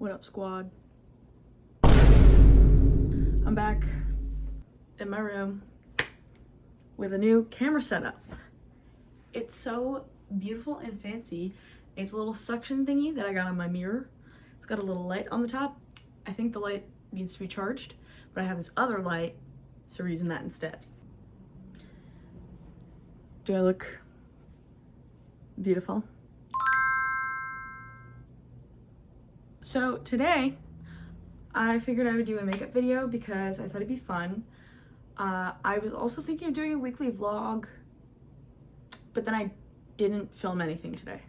What up, squad? I'm back in my room with a new camera setup. It's so beautiful and fancy. It's a little suction thingy that I got on my mirror. It's got a little light on the top. I think the light needs to be charged, but I have this other light, so we're using that instead. Do I look beautiful? So today, I figured I would do a makeup video because I thought it'd be fun. I was also thinking of doing a weekly vlog, but then I didn't film anything today.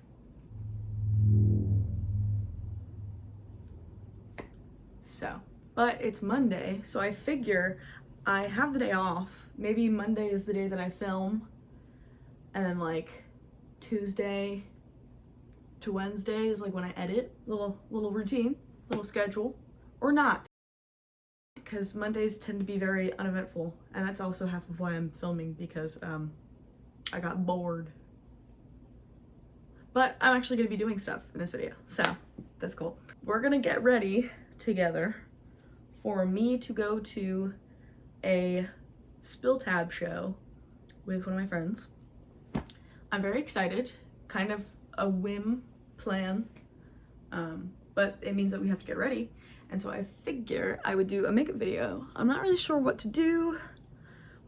So, but it's Monday, so I figure I have the day off. Maybe Monday is the day that I film, and then like Tuesday to Wednesday is like when I edit. Little routine, little schedule, or not. Because Mondays tend to be very uneventful, and that's also half of why I'm filming, because I got bored. But I'm actually gonna be doing stuff in this video, so that's cool. We're gonna get ready together for me to go to a spill tab show with one of my friends. I'm very excited, kind of a whim plan, but it means that we have to get ready. And so I figure I would do a makeup video. I'm not really sure what to do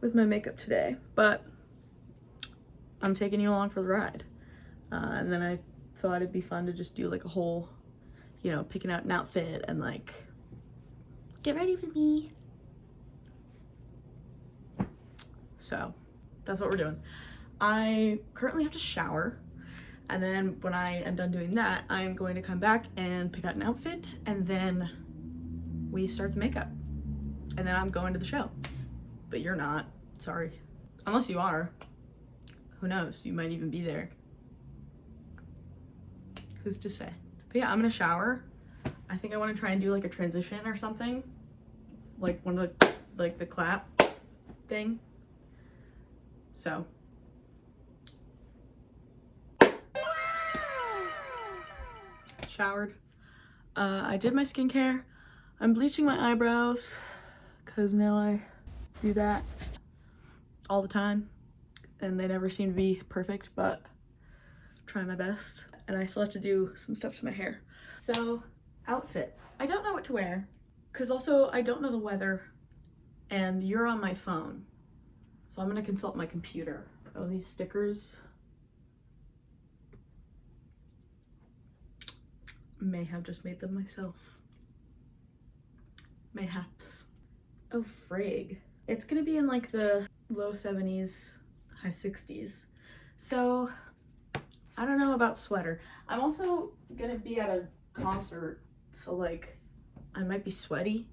with my makeup today, but I'm taking you along for the ride. And then I thought it'd be fun to just do like a whole, you know, picking out an outfit and like, get ready with me. So that's what we're doing. I currently have to shower, and then when I am done doing that, I'm going to come back and pick out an outfit, and then we start the makeup, and then I'm going to the show. But you're not, sorry. Unless you are. Who knows, you might even be there. Who's to say? But yeah, I'm gonna shower. I think I want to try and do like a transition or something, like one of the, like the clap thing. So showered. I did my skincare. I'm bleaching my eyebrows because now I do that all the time and they never seem to be perfect, but I'm trying my best. And I still have to do some stuff to my hair. So, outfit. I don't know what to wear because also I don't know the weather and you're on my phone. So I'm gonna consult my computer. Oh, these stickers. May have just made them myself. Mayhaps. Oh, frig. It's gonna be in like the low 70s, high 60s. So, I don't know about sweater. I'm also gonna be at a concert, so like, I might be sweaty.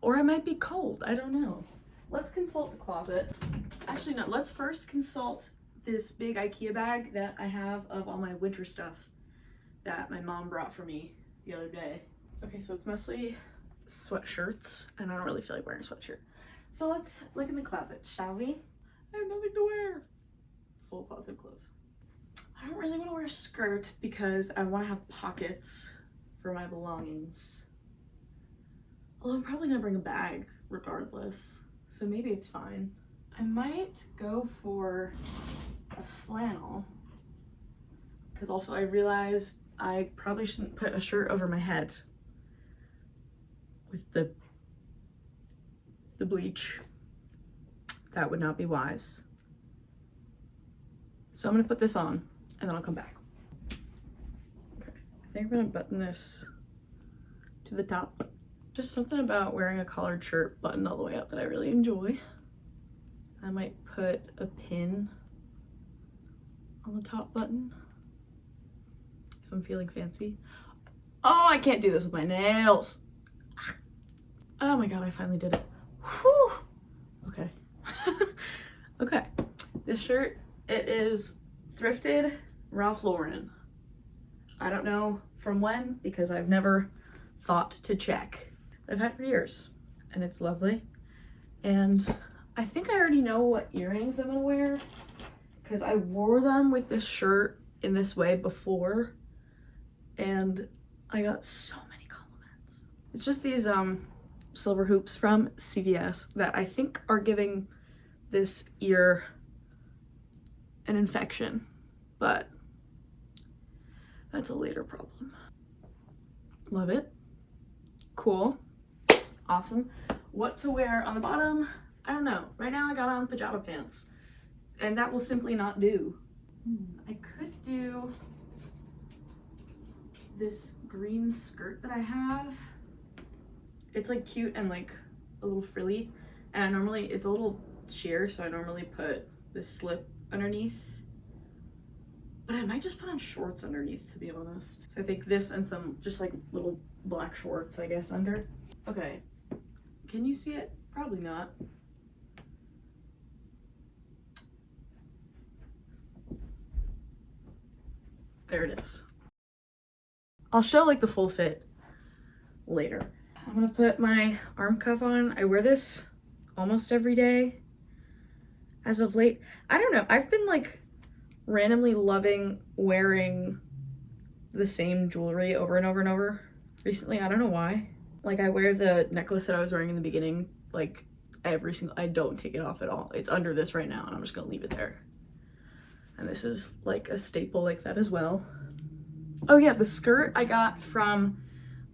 Or I might be cold, I don't know. Let's consult the closet. Actually, no, let's first consult this big IKEA bag that I have of all my winter stuff that my mom brought for me the other day. Okay, so it's mostly sweatshirts, and I don't really feel like wearing a sweatshirt. So let's look in the closet, shall we? I have nothing to wear. Full closet of clothes. I don't really want to wear a skirt because I want to have pockets for my belongings. Although I'm probably gonna bring a bag regardless, so maybe it's fine. I might go for a flannel, because also I realize I probably shouldn't put a shirt over my head with the bleach. That would not be wise. So I'm gonna put this on and then I'll come back. Okay, I think I'm gonna button this to the top. Just something about wearing a collared shirt buttoned all the way up that I really enjoy. I might put a pin on the top button if I'm feeling fancy. Oh, I can't do this with my nails. Oh my god, I finally did it. Whew. Okay. Okay, this shirt, it is thrifted Ralph Lauren. I don't know from when because I've never thought to check. I've had it for years and it's lovely. And I think I already know what earrings I'm gonna wear because I wore them with this shirt in this way before and I got so many It's just these silver hoops from CVS that I think are giving this ear an infection, but that's a later problem. Love it. Cool. Awesome. What to wear on the bottom? I don't know. Right now I got on pajama pants, and that will simply not do. I could do this green skirt that I have. It's like cute and like a little frilly, and I normally, it's a little sheer, so I normally put this slip underneath, but I might just put on shorts underneath, to be honest. So I think this and some just like little black shorts, I guess, under. Okay, can you see it? Probably not. There it is. I'll show like the full fit later. I'm gonna put my arm cuff on. I wear this almost every day as of late. I don't know, I've been like randomly loving wearing the same jewelry over and over and over recently. I don't know why. Like, I wear the necklace that I was wearing in the beginning like every single, I don't take it off at all. It's under this right now and I'm just gonna leave it there. And this is like a staple like that as well. Oh yeah, the skirt I got from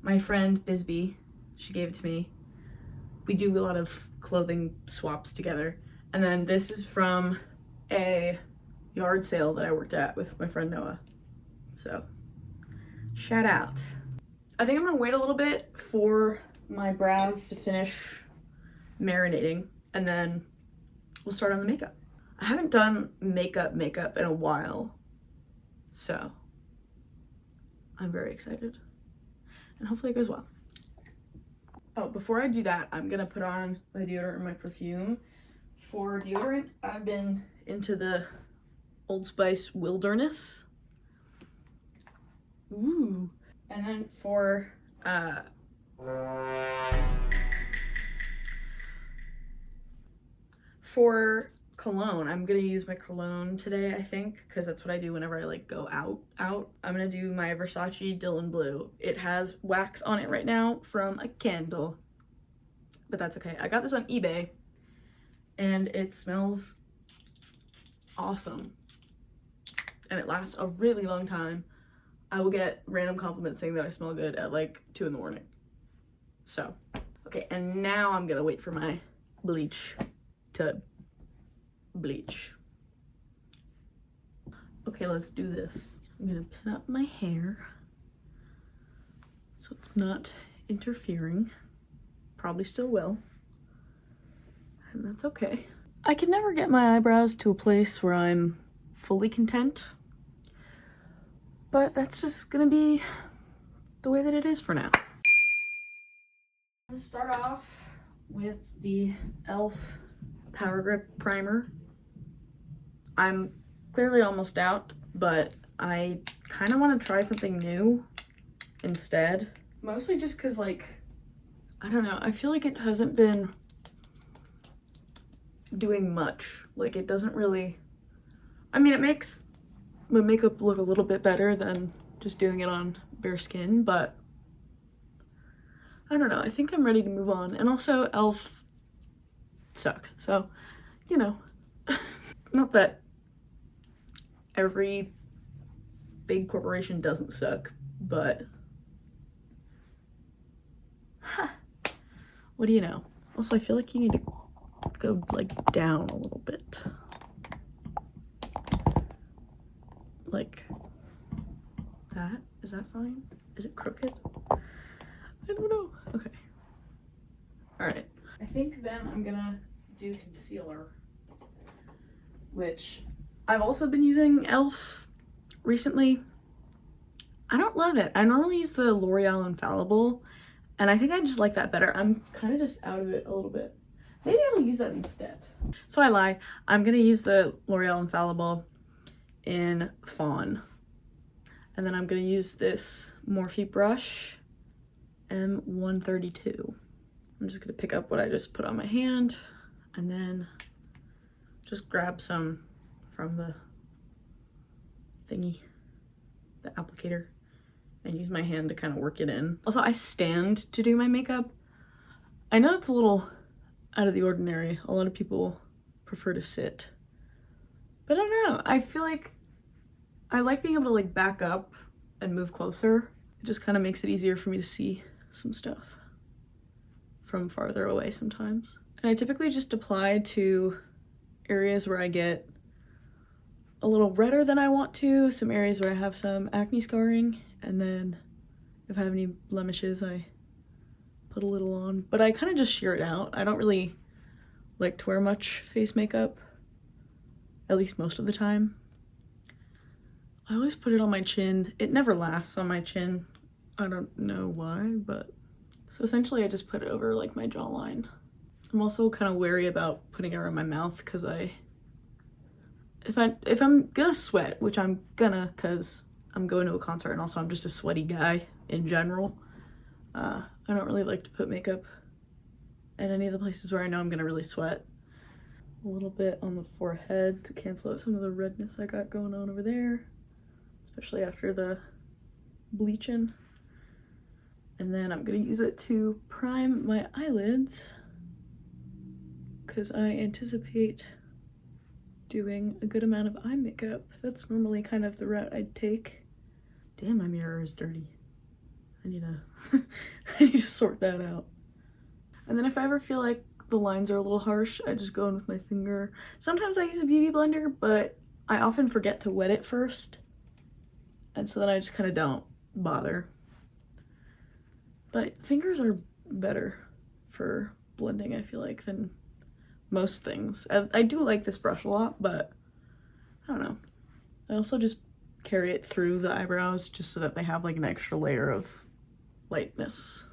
my friend Bisbee. She gave it to me. We do a lot of clothing swaps together. And then this is from a yard sale that I worked at with my friend Noah. So, shout out. I think I'm gonna wait a little bit for my brows to finish marinating, and then we'll start on the makeup. I haven't done makeup in a while, so I'm very excited, and hopefully it goes well. Oh, before I do that, I'm gonna put on my deodorant and my perfume. For deodorant, I've been into the Old Spice Wilderness. Ooh. And then for cologne, I'm gonna use my cologne today, I think, because that's what I do whenever I like go out. I'm gonna do my Versace Dylan Blue. It has wax on it right now from a candle, but that's okay. I got this on eBay and it smells awesome and it lasts a really long time. I will get random compliments saying that I smell good at like 2 in the morning. So, okay, and now I'm gonna wait for my bleach to bleach. Okay, let's do this. I'm gonna pin up my hair so it's not interfering. Probably still will, and that's okay. I can never get my eyebrows to a place where I'm fully content, but that's just gonna be the way that it is for now. I'm gonna start off with the e.l.f. Power Grip Primer. I'm clearly almost out, but I kind of want to try something new instead. Mostly just because, like, I don't know, I feel like it hasn't been doing much. Like, it doesn't really, I mean, it makes my makeup look a little bit better than just doing it on bare skin, but I don't know, I think I'm ready to move on. And also, e.l.f. sucks, so, you know, not that every big corporation doesn't suck, but what do you know? Also, I feel like you need to go like down a little bit. Like that? Is that fine? Is it crooked? I don't know. Okay. Alright. I think then I'm gonna do concealer, which I've also been using e.l.f. recently. I don't love it. I normally use the L'Oreal Infallible, and I think I just like that better. I'm kind of just out of it a little bit. Maybe I'll use that instead. So I lie. I'm gonna use the L'Oreal Infallible in Fawn. And then I'm gonna use this Morphe brush, M132. I'm just gonna pick up what I just put on my hand and then just grab some from the thingy, the applicator, and use my hand to kind of work it in. Also, I stand to do my makeup. I know it's a little out of the ordinary. A lot of people prefer to sit. But I don't know. I feel like I like being able to like back up and move closer. It just kind of makes it easier for me to see some stuff from farther away sometimes. And I typically just apply to areas where I get a little redder than I want to, some areas where I have some acne scarring, and then if I have any blemishes, I put a little on. But I kind of just sheer it out. I don't really like to wear much face makeup, at least most of the time. I always put it on my chin. It never lasts on my chin. I don't know why, but so essentially I just put it over like my jawline. I'm also kind of wary about putting it around my mouth because if I'm gonna sweat, which I'm gonna because I'm going to a concert and also I'm just a sweaty guy in general, I don't really like to put makeup at any of the places where I know I'm gonna really sweat. A little bit on the forehead to cancel out some of the redness I got going on over there, especially after the bleaching. And then I'm gonna use it to prime my eyelids because I anticipate doing a good amount of eye makeup. That's normally kind of the route I'd take. Damn, my mirror is dirty. I need to I need to sort that out. And then if I ever feel like the lines are a little harsh, I just go in with my finger. Sometimes I use a beauty blender, but I often forget to wet it first. And so then I just kind of don't bother. But fingers are better for blending, I feel like, than most things. I do like this brush a lot, but I don't know. I also just carry it through the eyebrows just so that they have like an extra layer of lightness.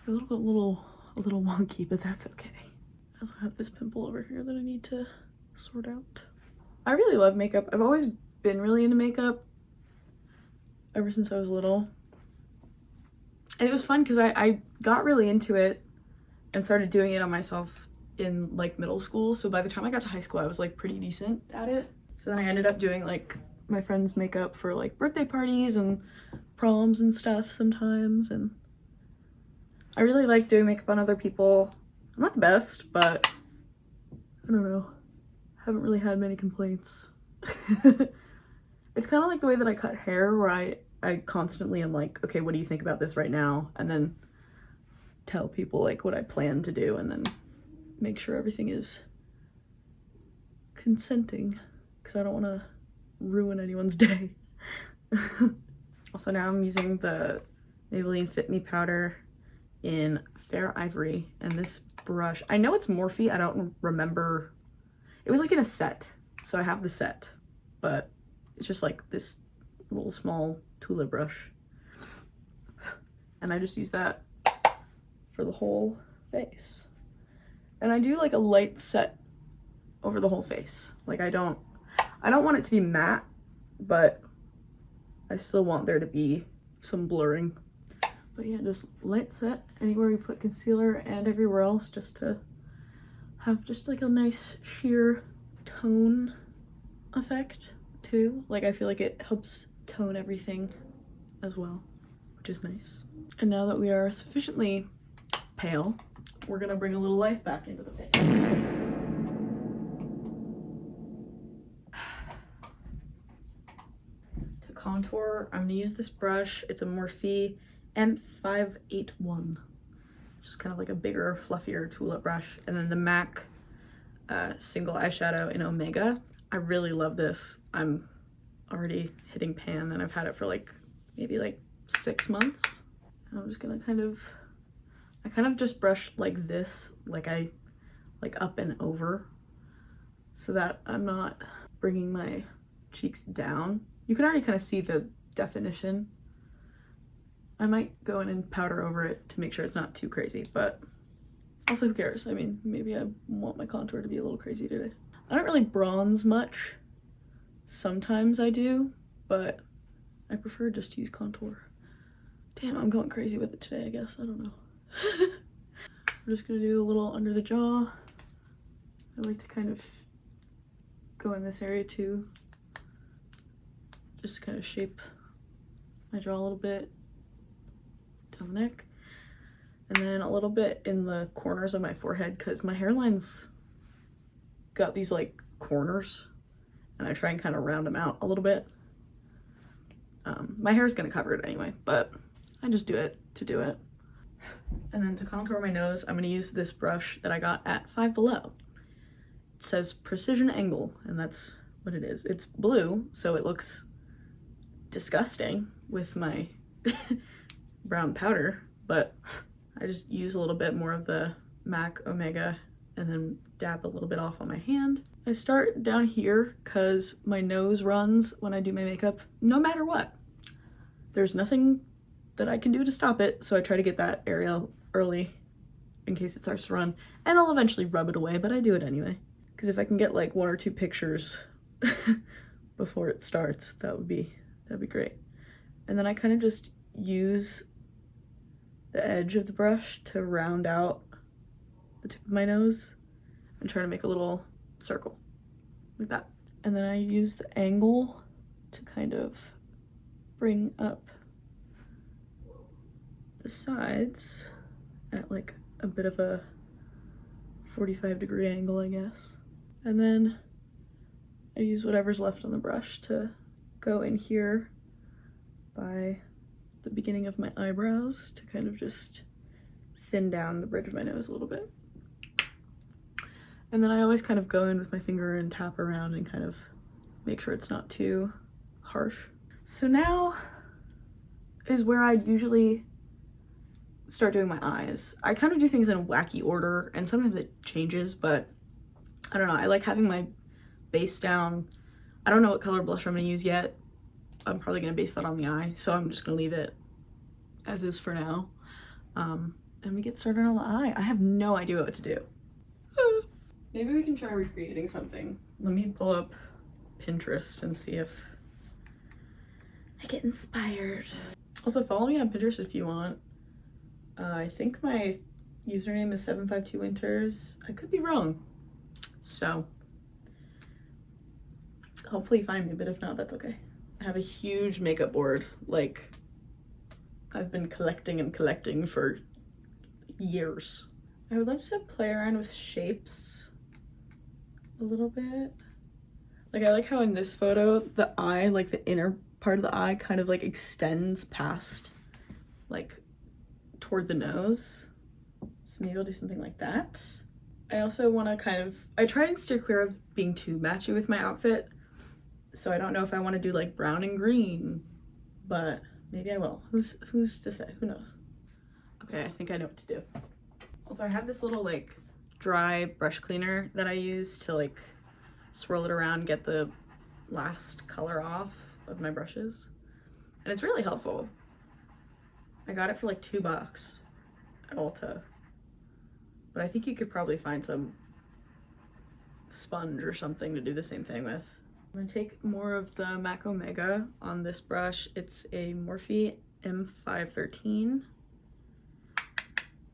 A little wonky, but that's okay. I also have this pimple over here that I need to sort out. I really love makeup. I've always been really into makeup ever since I was little. And it was fun because I got really into it and started doing it on myself in like middle school. So by the time I got to high school, I was like pretty decent at it. So then I ended up doing like my friends' makeup for like birthday parties and proms and stuff sometimes. And I really like doing makeup on other people. I'm not the best, but I don't know. Haven't really had many complaints. It's kind of like the way that I cut hair, where I constantly am like, okay, what do you think about this right now? And then tell people like what I plan to do and then make sure everything is consenting because I don't want to ruin anyone's day. Also now I'm using the Maybelline Fit Me powder in Fair Ivory, and this brush, I know it's Morphe, I don't remember. It was like in a set, so I have the set, but it's just like this little small Tula brush. And I just use that for the whole face. And I do like a light set over the whole face. Like I don't want it to be matte, but I still want there to be some blurring. But yeah, just light set anywhere we put concealer and everywhere else, just to have just like a nice sheer tone effect too. Like I feel like it helps tone everything as well, which is nice. And now that we are sufficiently pale, we're gonna bring a little life back into the face. To contour, I'm gonna use this brush. It's a Morphe M581. It's just kind of like a bigger, fluffier tulip brush. And then the MAC single eyeshadow in Omega. I really love this. I'm already hitting pan and I've had it for like maybe like 6 months. And I'm just gonna I kind of just brush like this, like up and over, so that I'm not bringing my cheeks down. You can already kind of see the definition. I might go in and powder over it to make sure it's not too crazy, but also who cares? I mean, maybe I want my contour to be a little crazy today. I don't really bronze much. Sometimes I do, but I prefer just to use contour. Damn, I'm going crazy with it today, I guess. I don't know. I'm just gonna do a little under the jaw. I like to kind of go in this area too. Just kind of shape I draw a little bit down the neck, and then a little bit in the corners of my forehead because my hairline's got these like corners, and I try and kind of round them out a little bit. My hair is gonna cover it anyway, but I just do it to do it. And then to contour my nose, I'm gonna use this brush that I got at Five Below. It says Precision Angle, and that's what it is. It's blue, so it looks disgusting with my brown powder, but I just use a little bit more of the MAC Omega and then dab a little bit off on my hand. I start down here because my nose runs when I do my makeup no matter what. There's nothing that I can do to stop it, so I try to get that area early in case it starts to run, and I'll eventually rub it away, but I do it anyway. Because if I can get like 1 or 2 pictures before it starts, that'd be great. And then I kind of just use the edge of the brush to round out the tip of my nose and try to make a little circle like that. And then I use the angle to kind of bring up the sides at like a bit of a 45-degree angle, I guess. And then I use whatever's left on the brush to go in here by the beginning of my eyebrows to kind of just thin down the bridge of my nose a little bit. And then I always kind of go in with my finger and tap around and kind of make sure it's not too harsh. So now is where I usually start doing my eyes. I kind of do things in a wacky order, and sometimes it changes, but I don't know. I like having my base down. I don't know what color blush I'm gonna use yet. I'm probably gonna base that on the eye, so I'm just gonna leave it as is for now. And we get started on the eye. I have no idea what to do. Maybe we can try recreating something. Let me pull up Pinterest and see if I get inspired. Also, follow me on Pinterest if you want. I think my username is 752winters. I could be wrong. So hopefully you find me, but if not, that's okay. I have a huge makeup board. Like, I've been collecting and collecting for years. I would like to play around with shapes a little bit. Like, I like how in this photo, the eye, like the inner part of the eye kind of like extends past, like toward the nose. So maybe I'll do something like that. I also want to kind of, I try and steer clear of being too matchy with my outfit. So I don't know if I want to do like brown and green, but maybe I will. Who's to say? Who knows? Okay, I think I know what to do. Also, I have this little like dry brush cleaner that I use to like swirl it around, get the last color off of my brushes. And it's really helpful. I got it for like $2 at Ulta. But I think you could probably find some sponge or something to do the same thing with. I'm gonna take more of the MAC Omega on this brush. It's a Morphe M513.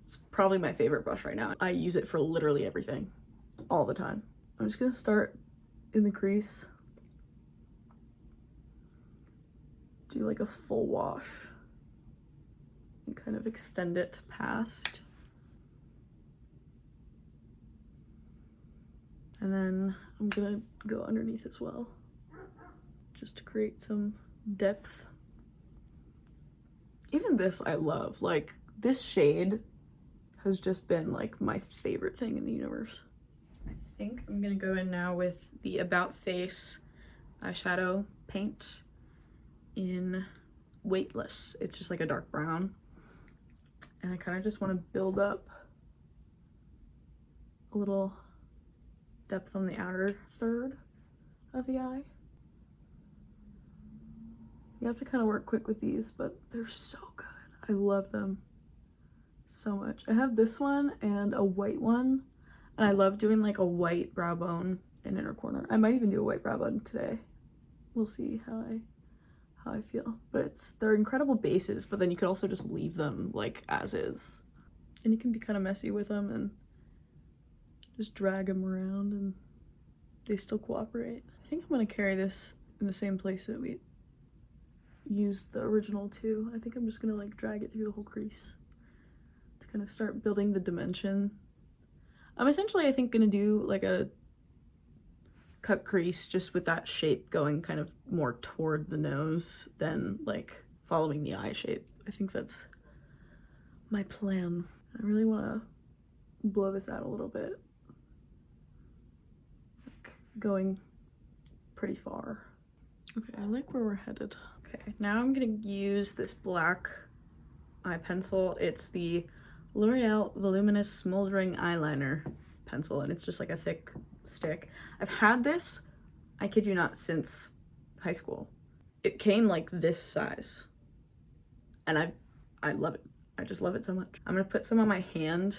It's probably my favorite brush right now. I use it for literally everything, all the time. I'm just gonna start in the crease. Do like a full wash and kind of extend it past. And then I'm gonna go underneath as well, just to create some depth. Even this I love. Like, this shade has just been like my favorite thing in the universe. I think I'm gonna go in now with the About Face eyeshadow paint in Weightless. It's just like a dark brown. And I kind of just want to build up a little depth on the outer third of the eye. You have to kind of work quick with these, but they're so good. I love them so much. I have this one and a white one, and I love doing like a white brow bone and inner corner. I might even do a white brow bone today. We'll see how I feel. But they're incredible bases, but then you could also just leave them like as is. And you can be kind of messy with them and just drag them around and they still cooperate. I think I'm gonna carry this in the same place that we use the original too. I think I'm just gonna like drag it through the whole crease to kind of start building the dimension. I'm essentially, I think, gonna do like a cut crease just with that shape going kind of more toward the nose than like following the eye shape. I think that's my plan. I really want to blow this out a little bit, like going pretty far. Okay, I like where we're headed. Okay, now I'm gonna use this black eye pencil. It's the L'Oreal Voluminous Smoldering Eyeliner pencil, and it's just like a thick stick. I've had this, I kid you not, since high school. It came like this size, and I love it. I just love it so much. I'm gonna put some on my hand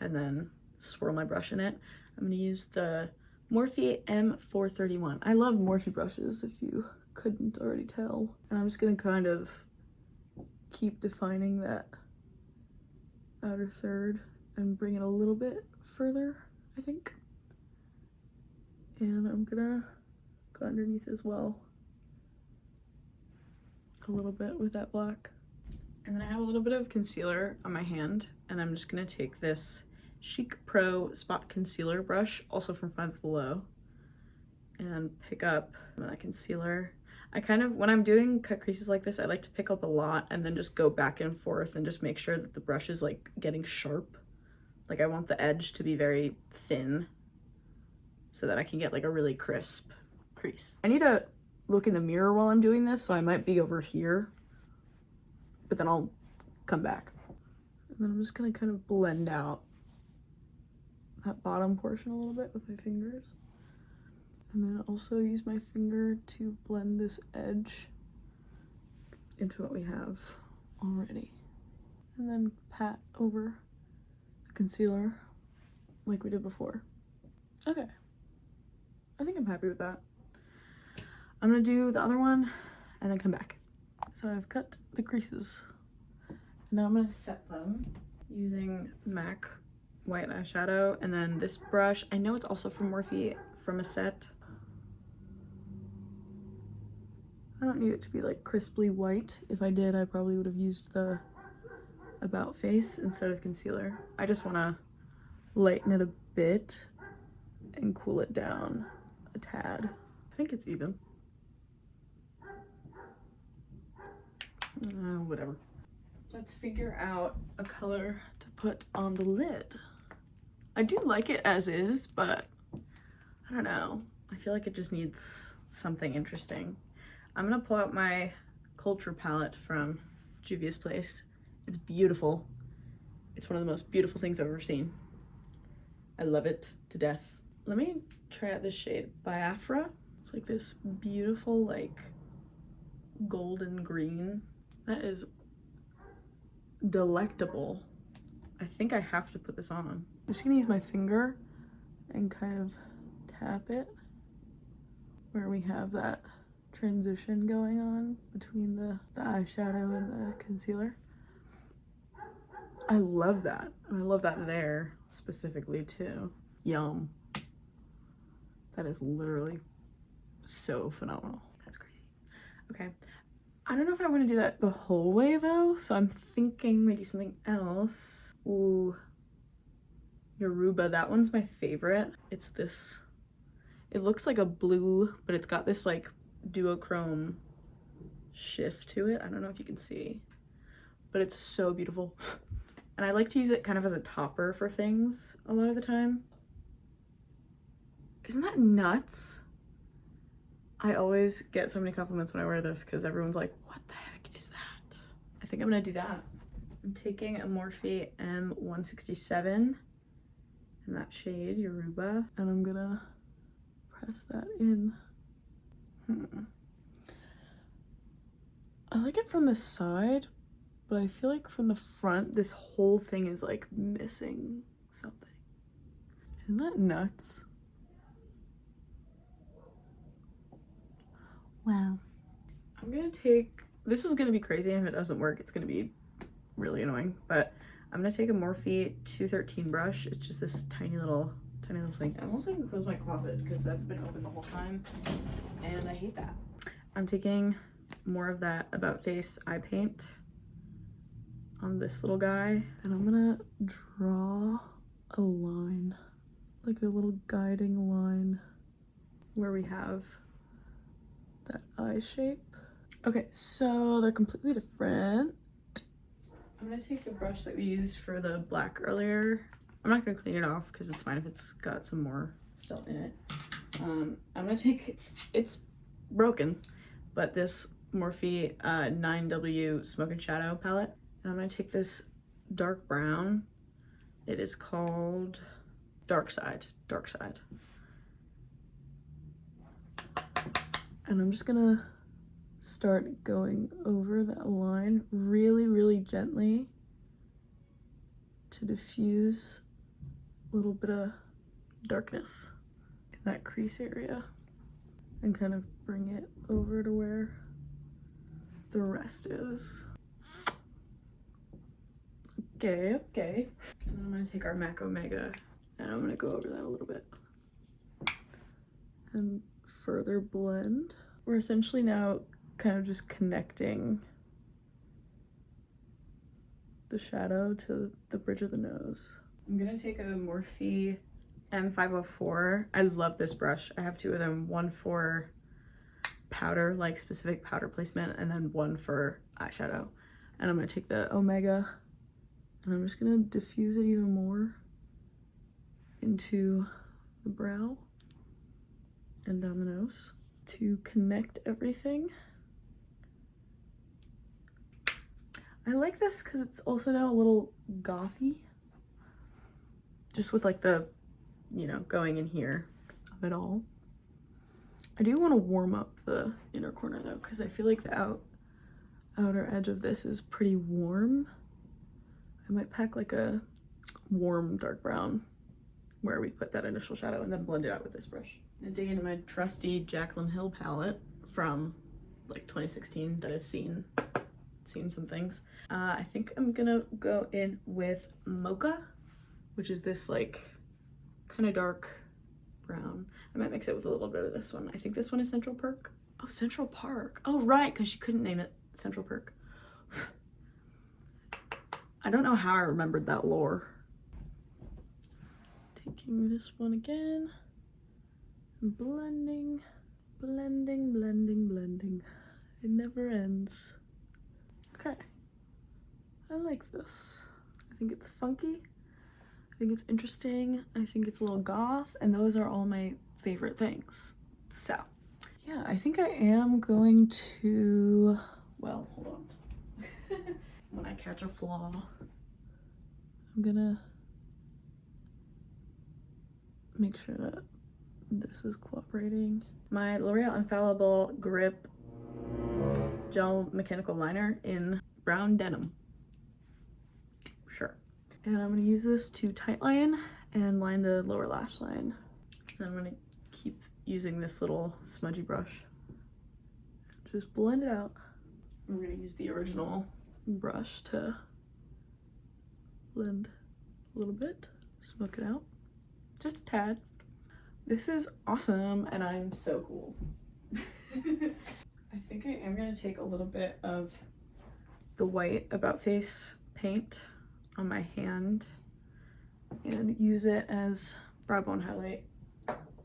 and then swirl my brush in it. I'm gonna use the Morphe M431. I love Morphe brushes, if you couldn't already tell. And I'm just gonna kind of keep defining that outer third and bring it a little bit further, I think. And I'm gonna go underneath as well a little bit with that black. And then I have a little bit of concealer on my hand, and I'm just gonna take this Chic Pro Spot Concealer brush, also from Five Below, and pick up some of that concealer. I kind of, when I'm doing cut creases like this, I like to pick up a lot and then just go back and forth and just make sure that the brush is like getting sharp. Like I want the edge to be very thin so that I can get like a really crisp crease. I need to look in the mirror while I'm doing this, so I might be over here, but then I'll come back. And then I'm just gonna kind of blend out that bottom portion a little bit with my fingers. And then also use my finger to blend this edge into what we have already. And then pat over the concealer like we did before. Okay, I think I'm happy with that. I'm gonna do the other one and then come back. So I've cut the creases. And now I'm gonna set them using MAC white eyeshadow, and then this brush, I know it's also from Morphe, from a set. I don't need it to be like crisply white. If I did, I probably would have used the About Face instead of concealer. I just want to lighten it a bit and cool it down a tad. I think it's even. Whatever. Let's figure out a color to put on the lid. I do like it as is, but I don't know. I feel like it just needs something interesting. I'm gonna pull out my Culture palette from Juvia's Place. It's beautiful. It's one of the most beautiful things I've ever seen. I love it to death. Let me try out this shade, Biafra. It's like this beautiful, like, golden green. That is delectable. I think I have to put this on. I'm just gonna use my finger and kind of tap it where we have that transition going on between the eyeshadow and the concealer. I love that. I love that there specifically too. Yum. That is literally so phenomenal. That's crazy. Okay. I don't know if I want to do that the whole way though, so I'm thinking maybe something else. Ooh, Yoruba, that one's my favorite. It's this, it looks like a blue, but it's got this like duochrome shift to it. I don't know if you can see, but it's so beautiful. And I like to use it kind of as a topper for things a lot of the time. Isn't that nuts? I always get so many compliments when I wear this because everyone's like, what the heck is that? I think I'm gonna do that. I'm taking a Morphe M167 in that shade, Yoruba, and I'm gonna press that in. I like it from the side, but I feel like from the front, this whole thing is like missing something. Isn't that nuts? Wow. I'm gonna take, this is gonna be crazy, and if it doesn't work, it's gonna be really annoying, but I'm gonna take a Morphe 213 brush. It's just this tiny little thing. I'm also gonna close my closet because that's been open the whole time, and I hate that. I'm taking more of that About Face eye paint on this little guy. And I'm gonna draw a line, like a little guiding line where we have that eye shape. Okay, so they're completely different. I'm gonna take the brush that we used for the black earlier. I'm not gonna clean it off because it's fine if it's got some more still in it. I'm gonna take, it's broken, but this Morphe 9W Smoke and Shadow palette. And I'm gonna take this dark brown. It is called Dark Side. And I'm just gonna start going over that line really, really gently to diffuse a little bit of darkness in that crease area and kind of bring it over to where the rest is. Okay. And then I'm gonna take our MAC Omega and I'm gonna go over that a little bit and further blend. We're essentially now kind of just connecting the shadow to the bridge of the nose. I'm gonna take a Morphe M504. I love this brush. I have two of them, one for powder, like specific powder placement, and then one for eyeshadow. And I'm gonna take the Omega and I'm just gonna diffuse it even more into the brow and down the nose to connect everything. I like this because it's also now a little gothy, just with like the, you know, going in here of it all. I do want to warm up the inner corner though, because I feel like the outer edge of this is pretty warm. I might pack like a warm dark brown where we put that initial shadow and then blend it out with this brush. I'm gonna dig into my trusty Jaclyn Hill palette from like 2016 that has seen some things. I think I'm gonna go in with Mocha, which is this like kind of dark brown. I might mix it with a little bit of this one. I think this one is Central Perk. Oh, Central Park. Oh, right, because she couldn't name it Central Perk. I don't know how I remembered that lore. Taking this one again, blending. It never ends. Okay, I like this. I think it's funky. I think it's interesting. I think it's a little goth, and those are all my favorite things. So, yeah, I think I am going to, well, hold on. When I catch a flaw, I'm gonna make sure that this is cooperating. My L'Oreal Infallible Grip Gel Mechanical Liner in brown denim. Sure. And I'm gonna use this to tightline and line the lower lash line. And I'm gonna keep using this little smudgy brush. Just blend it out. I'm gonna use the original brush to blend a little bit, smoke it out, just a tad. This is awesome, and I'm so cool. I think I am gonna take a little bit of the white About Face paint on my hand and use it as brow bone highlight,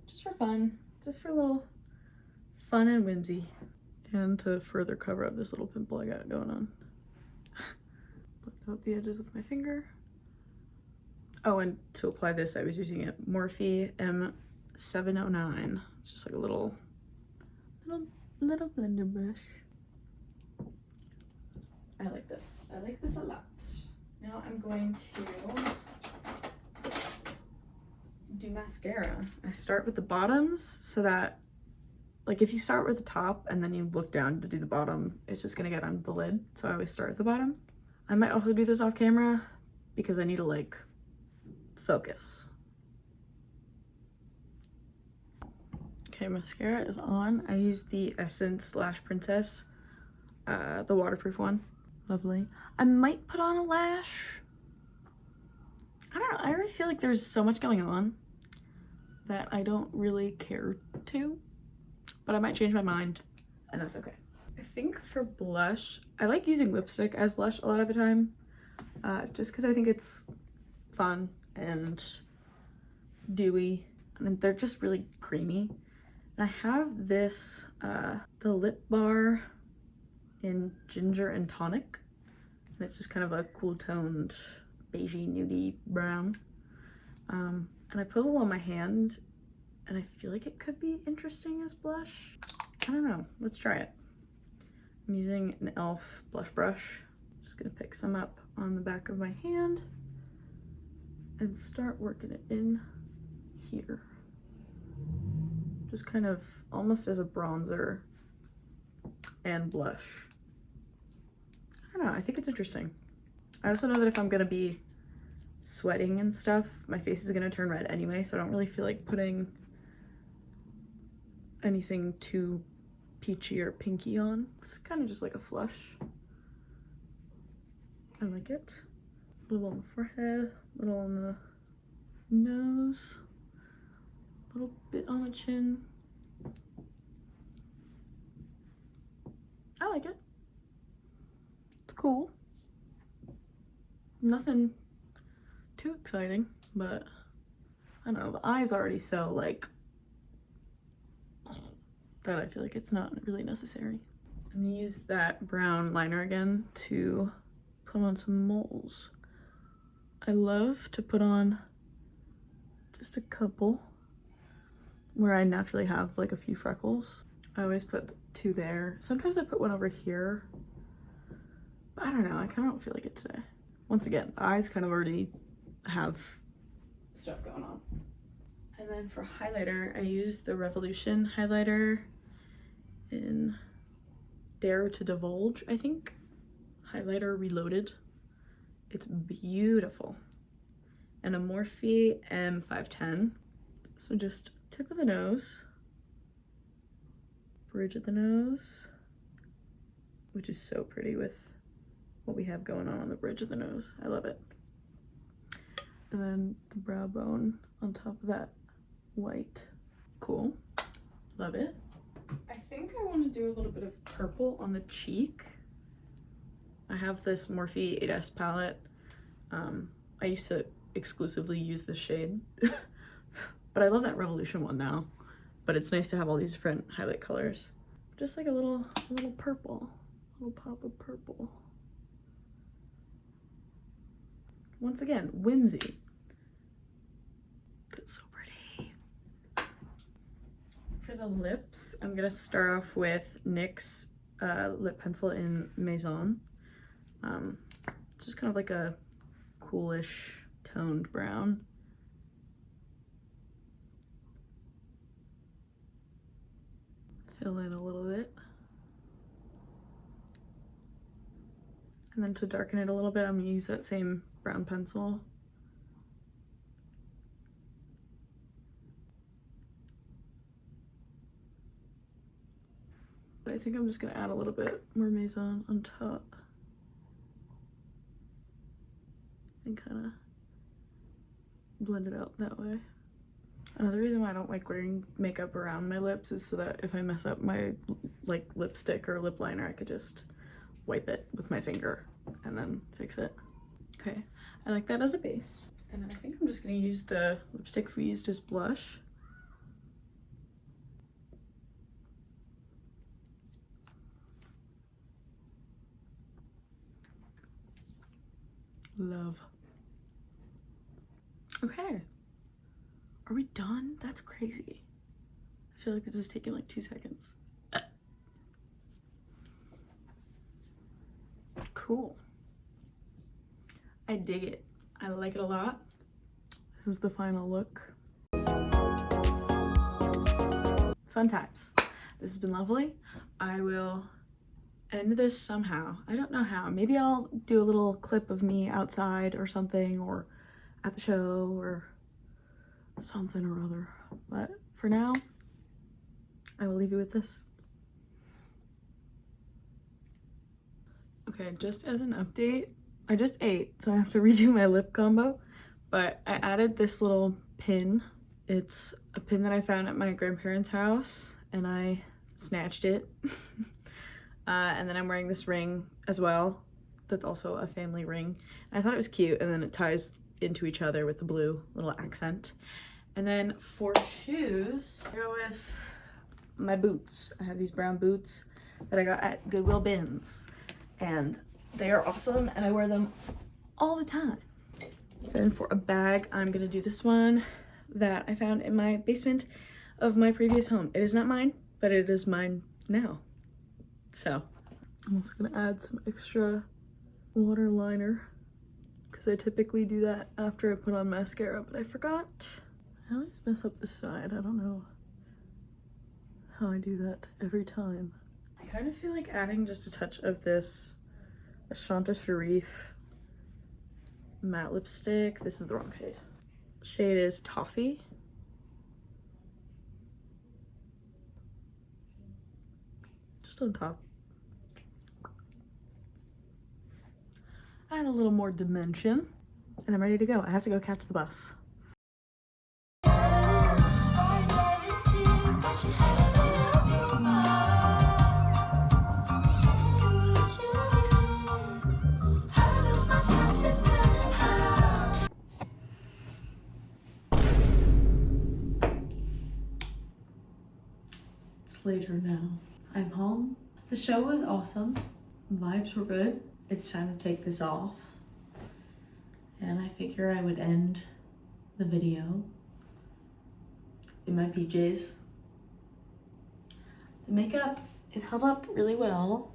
just for fun, just for a little fun and whimsy, and to further cover up this little pimple I got going on. Blend out the edges with my finger. Oh, and to apply this, I was using a Morphe M709. It's just like a little blender brush. I like this. I like this a lot. Now I'm going to do mascara. I start with the bottoms so that, like, if you start with the top and then you look down to do the bottom, it's just gonna get on the lid. So I always start at the bottom. I might also do this off camera because I need to like focus. Okay, mascara is on. I used the Essence Lash Princess, the waterproof one. Lovely. I might put on a lash. I don't know, I already feel like there's so much going on that I don't really care to, but I might change my mind, and that's okay. I think for blush, I like using lipstick as blush a lot of the time, just because I think it's fun and dewy, and they're just really creamy. And I have this, the Lip Bar in Ginger and Tonic, and it's just kind of a cool toned beigey nudie brown. And I put a little on my hand, and I feel like it could be interesting as blush. I don't know, let's try it. I'm using an e.l.f. blush brush. Just gonna pick some up on the back of my hand and start working it in here. Just kind of almost as a bronzer and blush. I don't know, I think it's interesting. I also know that if I'm gonna be sweating and stuff, my face is gonna turn red anyway, so I don't really feel like putting anything too peachy or pinky on. It's kind of just like a flush. I like it. A little on the forehead, a little on the nose, a little bit on the chin. I like it. It's cool. Nothing too exciting, but I don't know, the eye's already so like that I feel like it's not really necessary. I'm gonna use that brown liner again to put on some moles. I love to put on just a couple where I naturally have like a few freckles. I always put 2 there. Sometimes I put one over here, but I don't know, I kind of don't feel like it today. Once again, the eyes kind of already have stuff going on. And then for highlighter, I used the Revolution highlighter in Dare to Divulge, I think. Highlighter Reloaded. It's beautiful. And a Morphe M510. So just tip of the nose, bridge of the nose, which is so pretty with what we have going on the bridge of the nose. I love it. And then the brow bone on top of that white. Cool. Love it. I think I want to do a little bit of purple on the cheek. I have this Morphe 8S palette. I used to exclusively use this shade, but I love that Revolution one now. But it's nice to have all these different highlight colors. Just like a little purple, a little pop of purple. Once again, whimsy. That's so pretty. For the lips, I'm gonna start off with NYX lip pencil in Maison. It's just kind of like a coolish toned brown. Fill in a little bit. And then to darken it a little bit, I'm gonna use that same brown pencil. But I think I'm just gonna add a little bit more Maison on top. And kind of blend it out that way. Another reason why I don't like wearing makeup around my lips is so that if I mess up my like lipstick or lip liner, I could just wipe it with my finger and then fix it. Okay, I like that as a base. And I think I'm just gonna use the lipstick we used as blush. Love. Okay. Are we done? That's crazy. I feel like this is taking like 2 seconds. Cool. I dig it. I like it a lot. This is the final look. Fun times. This has been lovely. I will end this somehow. I don't know how. Maybe I'll do a little clip of me outside or something, or at the show or something or other. But for now, I will leave you with this. Okay, just as an update, I just ate, so I have to redo my lip combo, but I added this little pin. It's a pin that I found at my grandparents' house, and I snatched it. And then I'm wearing this ring as well. That's also a family ring. I thought it was cute, and then it ties into each other with the blue little accent. And then for shoes, I go with my boots. I have these brown boots that I got at Goodwill Bins, and they are awesome, and I wear them all the time. Then for a bag, I'm gonna do this one that I found in my basement of my previous home. It is not mine, but it is mine now. So I'm also gonna add some extra water liner because I typically do that after I put on mascara, but I forgot. I always mess up this side. I don't know how I do that every time. I kind of feel like adding just a touch of this Ashanta Sharif matte lipstick. This is the wrong shade. Shade is Toffee. Just on top. Add a little more dimension, and I'm ready to go. I have to go catch the bus. It's later now. I'm home. The show was awesome. Vibes were good. It's time to take this off. And I figure I would end the video in my PJs. The makeup, it held up really well.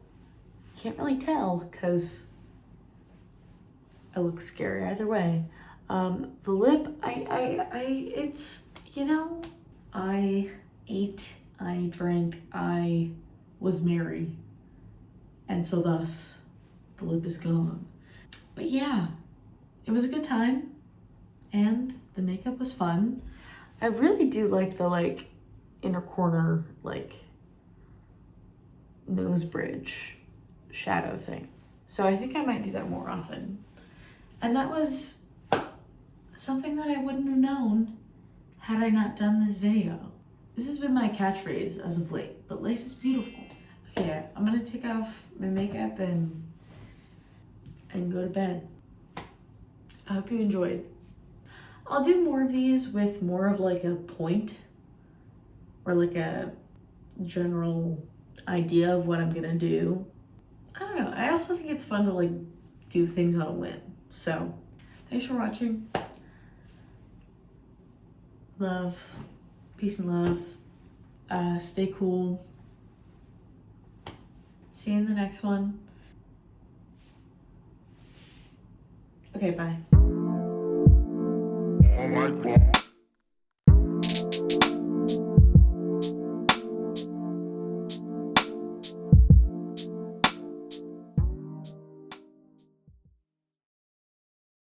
Can't really tell because it looks scary either way. The lip, it's, you know, I ate, I drank, I was merry. And so thus, the lip is gone. But yeah, it was a good time. And the makeup was fun. I really do like the inner corner, nose bridge shadow thing. So I think I might do that more often. And that was something that I wouldn't have known had I not done this video. This has been my catchphrase as of late, but life is beautiful. Okay, I'm gonna take off my makeup and go to bed. I hope you enjoyed. I'll do more of these with more of a point or a general idea of what I'm gonna do. I don't know. I also think it's fun to do things on a whim. So thanks for watching. Love, peace and love. Stay cool. See you in the next one. Okay, bye.